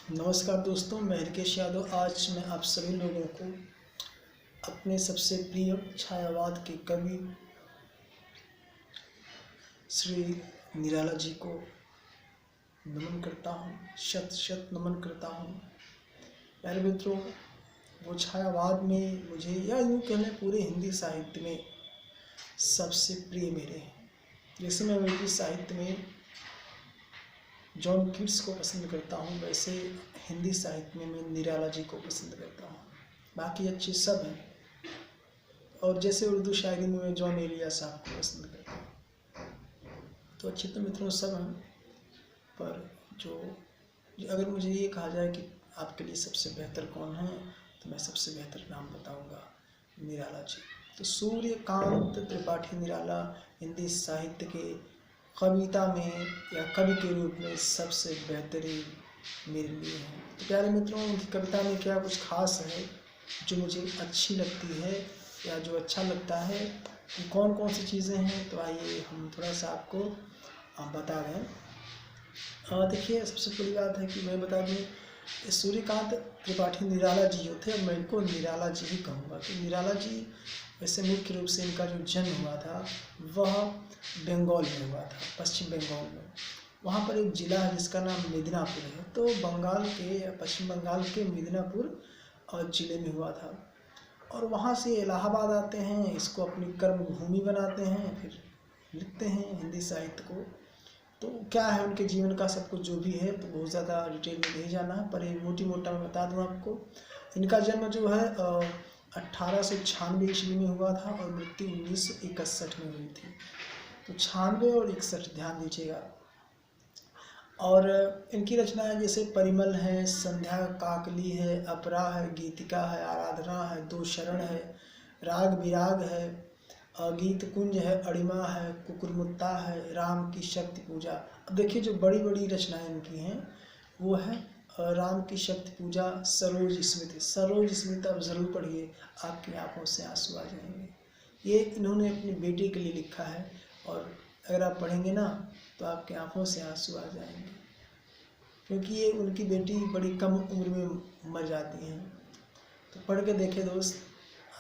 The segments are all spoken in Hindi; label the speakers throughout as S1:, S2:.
S1: नमस्कार दोस्तों, मैं हरकेश यादव। आज मैं आप सभी लोगों को अपने सबसे प्रिय छायावाद के कवि श्री निराला जी को नमन करता हूँ, शत शत नमन करता हूँ। प्यारे मित्रों, वो छायावाद में मुझे या यूँ कह लें पूरे हिंदी साहित्य में सबसे प्रिय मेरे हैं। जैसे मैं अमेरिकी साहित्य में जॉन कीट्स को पसंद करता हूँ, वैसे हिंदी साहित्य में मैं निराला जी को पसंद करता हूँ। बाकी अच्छे सब हैं, और जैसे उर्दू शायरी में मैं जॉन एलिया साहब को पसंद करता हूँ। तो अच्छे तो मित्रों सब हैं, पर जो अगर मुझे ये कहा जाए कि आपके लिए सबसे बेहतर कौन है, तो मैं सबसे बेहतर नाम बताऊँगा, निराला जी। तो सूर्यकांत त्रिपाठी निराला हिंदी साहित्य के कविता में या कवि के रूप में सबसे बेहतरीन मेरे लिए हैं। तो प्यारे मित्रों, उनकी कविता में क्या कुछ खास है जो मुझे अच्छी लगती है या जो अच्छा लगता है, कौन कौन सी चीज़ें हैं, तो आइए हम थोड़ा सा आपको बता दें। देखिए, सबसे बड़ी बात है कि मैं बता दूँ, सूर्यकांत त्रिपाठी निराला जी जो थे, अब मैं इनको निराला जी ही कहूँगा। तो निराला जी वैसे मुख्य रूप से इनका जो जन्म हुआ था वह बंगाल में हुआ था, पश्चिम बंगाल में। वहाँ पर एक ज़िला है जिसका नाम मिदनापुर है। तो बंगाल के पश्चिम बंगाल के मिदनापुर ज़िले में हुआ था, और वहाँ से इलाहाबाद आते हैं, इसको अपनी कर्म भूमि बनाते हैं, फिर लिखते हैं हिंदी साहित्य को। तो क्या है उनके जीवन का सब कुछ जो भी है, तो बहुत ज़्यादा डिटेल में नहीं जाना है, पर ये मोटी मोटा मैं बता दूं आपको। इनका जन्म जो है 1896 ईस्वी में हुआ था, और मृत्यु 1961 में हुई थी। तो 96 और 61 ध्यान दीजिएगा। और इनकी रचनाएं जैसे परिमल है, संध्या काकली है, अपरा है, गीतिका है, आराधना है, दो शरण है, राग विराग है, गीत कुंज है, अड़िमा है, कुकुरमुत्ता है, राम की शक्ति पूजा। अब देखिए, जो बड़ी बड़ी रचनाएं इनकी हैं वो है राम की शक्ति पूजा, सरोज स्मृति। सरोज स्मृति आप ज़रूर पढ़िए, आपकी आंखों से आंसू आ जाएंगे। ये इन्होंने अपने बेटे के लिए लिखा है, और अगर आप पढ़ेंगे ना तो आपकी आंखों से आंसू आ जाएंगे, क्योंकि ये उनकी बेटी बड़ी कम उम्र में मर जाती हैं। तो पढ़ के देखें दोस्त,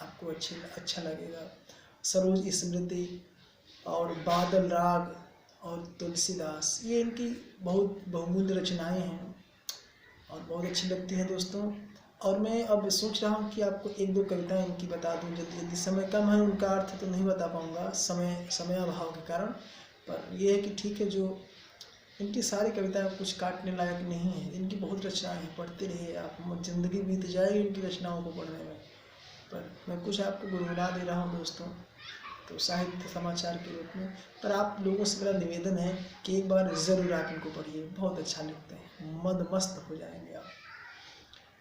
S1: आपको अच्छा लगेगा। सरोज स्मृति और बादल राग और तुलसीदास, ये इनकी बहुत बहुमूल्य रचनाएं हैं और बहुत अच्छी लगती हैं दोस्तों। और मैं अब सोच रहा हूँ कि आपको एक दो कविताएं इनकी बता दूँ जल्दी जल्दी। समय कम है, उनका अर्थ तो नहीं बता पाऊँगा समय अभाव के कारण, पर यह है कि ठीक है, जो इनकी सारी कविताएं कुछ काटने लायक नहीं है। इनकी बहुत रचनाएं हैं, पढ़ते रहिए आप, ज़िंदगी बीत जाएगी इनकी रचनाओं को पढ़ने में। पर मैं कुछ आपको गुनगुना दे रहा हूँ दोस्तों, तो साहित्य समाचार के रूप में। पर आप लोगों से मेरा निवेदन है कि एक बार ज़रूर आप इनको पढ़िए, बहुत अच्छा लिखते हैं, मद मस्त हो जाएंगे आप।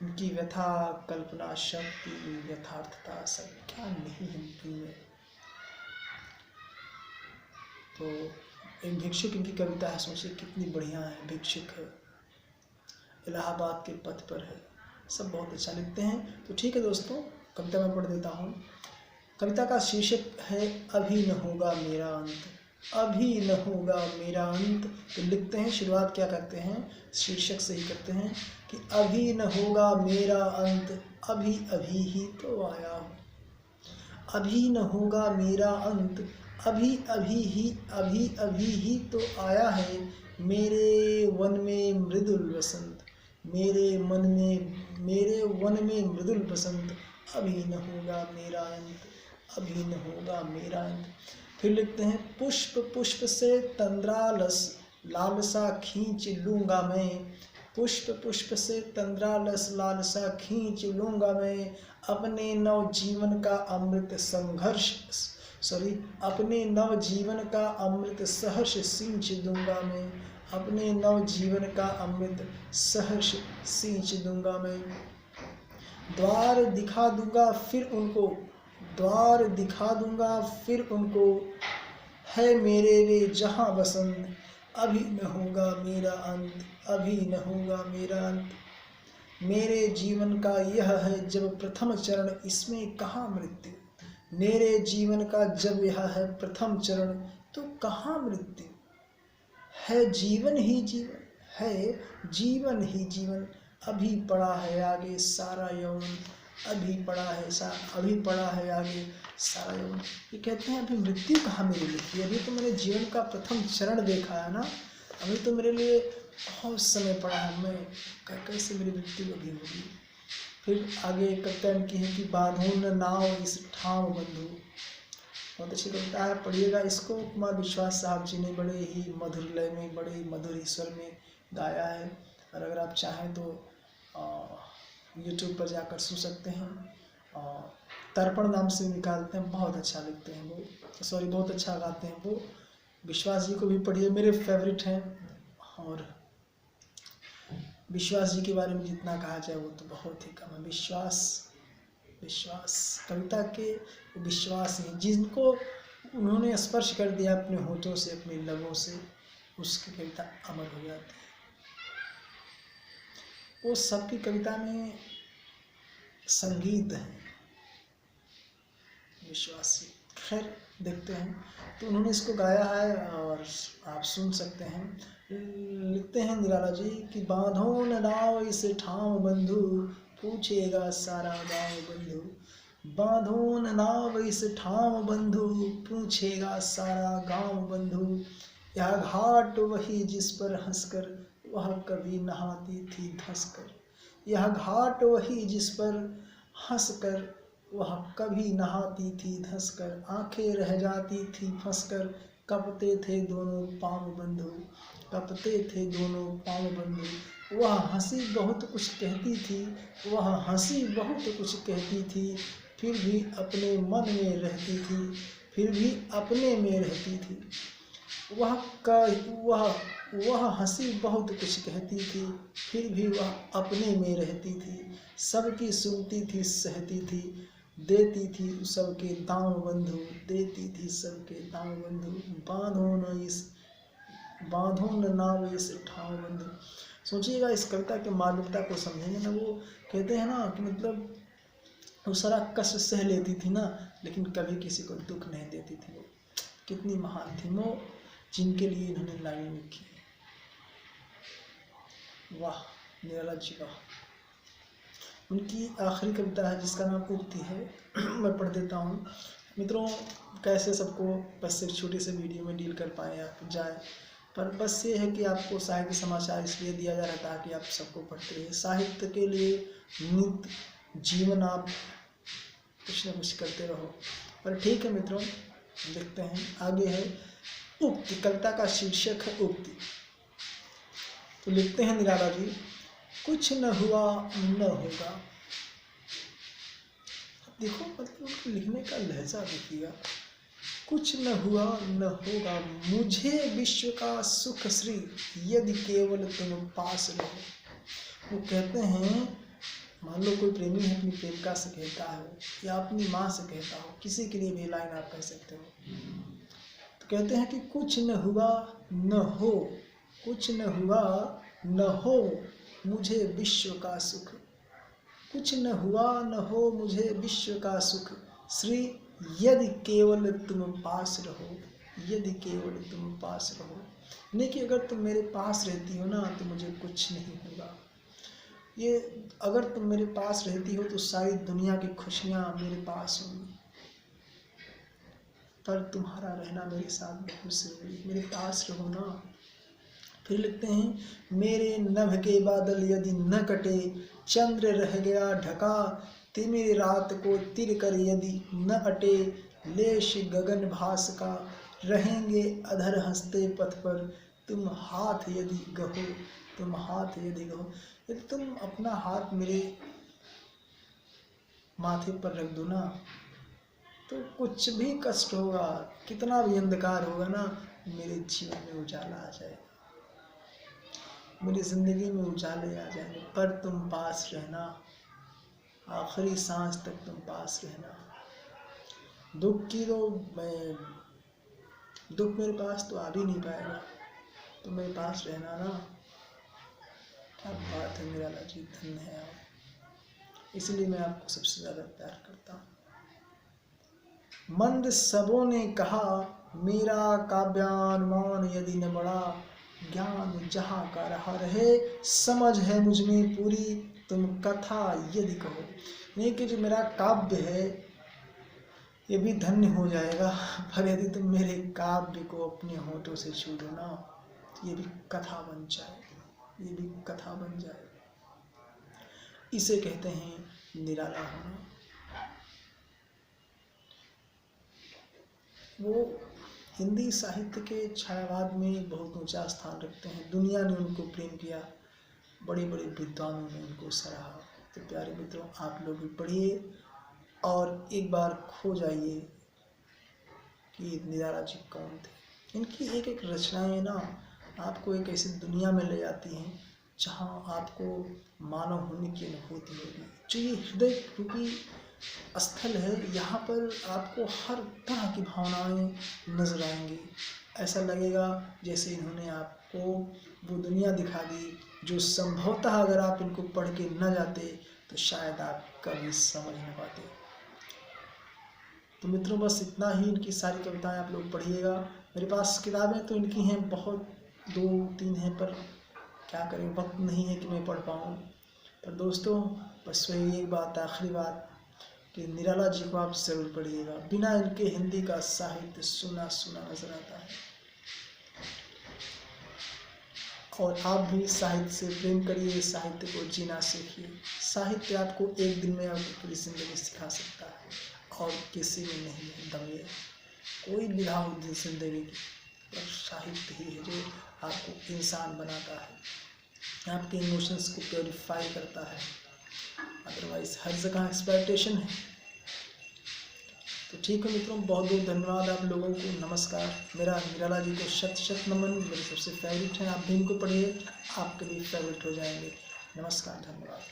S1: उनकी व्यथा, कल्पना शक्ति, यथार्थता, सब क्या नहीं है उनकी में। तो एक भिक्षुक इनकी कविता है, सोचिए कितनी बढ़िया है। भिक्षुक है, इलाहाबाद के पथ पर है, सब बहुत अच्छा लिखते हैं। तो ठीक है दोस्तों, कविता मैं पढ़ देता हूँ। कविता का शीर्षक है अभी न होगा मेरा अंत। अभी न होगा मेरा अंत। तो लिखते हैं, शुरुआत क्या करते हैं, शीर्षक से ही करते हैं कि अभी न होगा मेरा अंत, अभी अभी ही तो आया हूँ। अभी न होगा मेरा अंत, अभी अभी ही तो आया है। मेरे वन में मृदुल वसंत, मेरे वन में मृदुल बसंत। अभी न होगा मेरा अंत, अभी न होगा मेरा अंत। फिर लिखते हैं, पुष्प पुष्प से तंद्रालस लालसा खींच लूँगा मैं। पुष्प पुष्प से तंद्रालस लालसा खींच लूँगा मैं। अपने नव जीवन का अमृत अपने नव जीवन का अमृत सहर्ष सींच दूंगा मैं। अपने नव जीवन का अमृत सहर्ष सींच दूंगा मैं। द्वार दिखा दूंगा फिर उनको, द्वार दिखा दूंगा फिर उनको, है मेरे वे जहाँ बसंत। अभी न होगा मेरा अंत, अभी न होगा मेरा अंत। मेरे जीवन का यह है जब प्रथम चरण, इसमें कहाँ मृत्यु। मेरे जीवन का जब यह है प्रथम चरण, तो कहाँ मृत्यु। है जीवन ही जीवन, है जीवन ही जीवन। अभी पड़ा है आगे सारा यौवन, अभी पड़ा है आगे सारा यौवन। ये कहते हैं अभी मृत्यु कहाँ मेरे लिखी है, अभी तो मैंने जीवन का प्रथम चरण देखा है ना, अभी तो मेरे लिए बहुत समय पड़ा है, मैं कैसे मेरी मृत्यु अभी होगी। फिर आगे कविता की है कि बांधो न नाव इस ठाव बंधु, बहुत अच्छी कविता है, पढ़िएगा इसको। कुमार विश्वास साहब जी ने बड़े ही मधुर लय में, बड़े ही मधुर स्वर में गाया है, और अगर आप चाहें तो यूट्यूब पर जाकर सुन सकते हैं। तर्पण नाम से निकालते हैं, बहुत अच्छा लिखते हैं वो, सॉरी बहुत अच्छा गाते हैं वो। विश्वास जी को भी पढ़िए, मेरे फेवरेट हैं, और विश्वास जी के बारे में जितना कहा जाए वो तो बहुत ही कम है। विश्वास कविता के विश्वास हैं, जिनको उन्होंने स्पर्श कर दिया अपने होठों से, अपने लबों से, उसकी कविता अमर हो जाती है। वो सबकी कविता में संगीत है विश्वास जी। खैर देखते हैं, तो उन्होंने इसको गाया है और आप सुन सकते हैं। लिखते हैं निराला जी कि बांधो न नाव इस ठाव बंधु, पूछेगा सारा गाँव बंधु। बांधो न नाव इस ठाव बंधु, पूछेगा सारा गाँव बंधु। यह घाट वही जिस पर हंसकर वह कभी नहाती थी धंसकर। यह घाट वही जिस पर हंसकर वह कभी नहाती थी धंसकर। आंखें रह जाती थी फंसकर, कपते थे दोनों पाँव बंधु, कपते थे दोनों पाँव बंधु। वह हंसी बहुत कुछ कहती थी, वह हंसी बहुत कुछ कहती थी, फिर भी अपने मन में रहती थी, फिर भी अपने में रहती थी। वह हंसी बहुत कुछ कहती थी, फिर भी वह अपने में रहती थी। सबकी सुनती थी सहती थी, देती थी सबके दाम बंधु, देती थी सबके दाम बंधु। बांधो न नाव इस ठाव बंधु। सोचिएगा इस कविता के मानवता को समझेंगे ना, वो कहते हैं ना कि मतलब वो सारा कष्ट सह लेती थी ना, लेकिन कभी किसी को दुख नहीं देती थी। वो कितनी महान थी वो, जिनके लिए इन्होंने लाइन लिखी। वाह निराला जी वाह। उनकी आखिरी कविता है जिसका नाम उक्ति है, मैं पढ़ देता हूँ मित्रों। कैसे सबको बस एक छोटी सी वीडियो में डील कर पाए आप जाए, पर बस ये है कि आपको साहित्य समाचार इसलिए दिया जा रहा था कि आप सबको पढ़ते रहिए। साहित्य के लिए नित्य जीवन आप कुछ न कुछ करते रहो। पर ठीक है मित्रों, देखते हैं आगे है उक्ति। कविता का शीर्षक है उक्ति। तो लिखते हैं निराला जी, कुछ न हुआ न होगा। देखो मतलब लिखने का लहजा देखिएगा, कुछ न हुआ न होगा मुझे विश्व का सुख श्री, यदि केवल तुम पास रहो। वो कहते हैं, मान लो कोई प्रेमी है अपनी प्रेमिका से कहता है, या अपनी माँ से कहता हो, किसी के लिए भी लाइन आप कह सकते हो, तो कहते हैं कि कुछ न हुआ न हो, कुछ न हुआ न हो मुझे विश्व का सुख, कुछ न हुआ न हो मुझे विश्व का सुख श्री, यदि केवल तुम पास रहो, यदि केवल तुम पास रहो। नहीं कि अगर तुम मेरे पास रहती हो ना तो मुझे कुछ नहीं होगा। ये अगर तुम मेरे पास रहती हो तो सारी दुनिया की खुशियाँ मेरे पास होंगी, पर तुम्हारा रहना मेरे साथ बहुत जरूरी, मेरे पास रहो ना। फिर लिखते हैं, मेरे नभ के बादल यदि न कटे, चंद्र रह गया ढका, तिमिर रात को तिर कर यदि न अटे, लेश गगन भास का रहेंगे अधर हंसते पथ पर, तुम हाथ यदि गहो, तुम हाथ यदि गहो। यदि तुम अपना हाथ मेरे माथे पर रख दो ना, तो कुछ भी कष्ट होगा, कितना भी अंधकार होगा ना, मेरे जीवन में उजाला आ जाएगा, मेरी जिंदगी में उजाले आ जाएंगे। पर तुम पास रहना, आखिरी सांस तक तुम पास रहना। दुख की तो दुख मेरे पास तो आ भी नहीं पाएगा, तो मेरे पास रहना ना। क्या बात है निराला जी, धन्य है आप, इसलिए मैं आपको सबसे ज़्यादा प्यार करता हूँ। मंद सबों ने कहा मेरा काव्यानुमान यदि न बढ़ा, ज्ञान जहाँ का रहा रहे, समझ है मुझ में पूरी तुम कथा यदि कहो। नहीं कि जो मेरा काव्य है ये भी धन्य हो जाएगा, पर यदि तुम मेरे काव्य को अपने होठों से छू लो ना, तो ये भी कथा बन जाए, ये भी कथा बन जाए। इसे कहते हैं निराला होना। वो हिंदी साहित्य के छायावाद में बहुत ऊंचा स्थान रखते हैं। दुनिया ने उनको प्रेम किया, बड़े बड़े विद्वानों ने उनको सराहा। तो प्यारे मित्रों, आप लोग भी पढ़िए और एक बार खो जाइए कि निराला जी कौन थे। इनकी एक एक रचनाएं ना आपको एक ऐसी दुनिया में ले जाती हैं जहां आपको मानव होने की अनुभूति होगी। जो ये हृदय रूपी स्थल है, यहाँ पर आपको हर तरह की भावनाएं नजर आएंगी। ऐसा लगेगा जैसे इन्होंने आपको वो दुनिया दिखा दी जो संभवतः अगर आप इनको पढ़ के न जाते तो शायद आप कभी समझ न पाते। तो मित्रों, बस इतना ही। इनकी सारी कविताएं आप लोग पढ़िएगा। मेरे पास किताबें तो इनकी हैं बहुत, 2-3 हैं, पर क्या करें, वक्त नहीं है कि मैं पढ़ पाऊँ। पर दोस्तों, बस वही एक बात, आखिरी बात, कि निराला जी को आप जरूर पढ़िएगा। बिना इनके हिंदी का साहित्य सुना सुना नजर आता है। और आप भी साहित्य से प्रेम करिए, साहित्य को जीना सीखिए। साहित्य आपको एक दिन में आपकी पूरी जिंदगी सिखा सकता है और किसी में नहीं है दम ये। कोई विधा हो जिंदगी की, पर साहित्य ही है जो आपको इंसान बनाता है, आपके इमोशंस को प्योरीफाई करता है। अदरवाइज हर जगह एक्सप्लॉयटेशन है। तो ठीक है मित्रों, बहुत बहुत धन्यवाद आप लोगों को। नमस्कार। मेरा निराला जी को शत शत नमन। मेरे सबसे फेवरेट हैं, आप भी इनको पढ़िए, आपके भी फेवरेट हो जाएंगे। नमस्कार, धन्यवाद।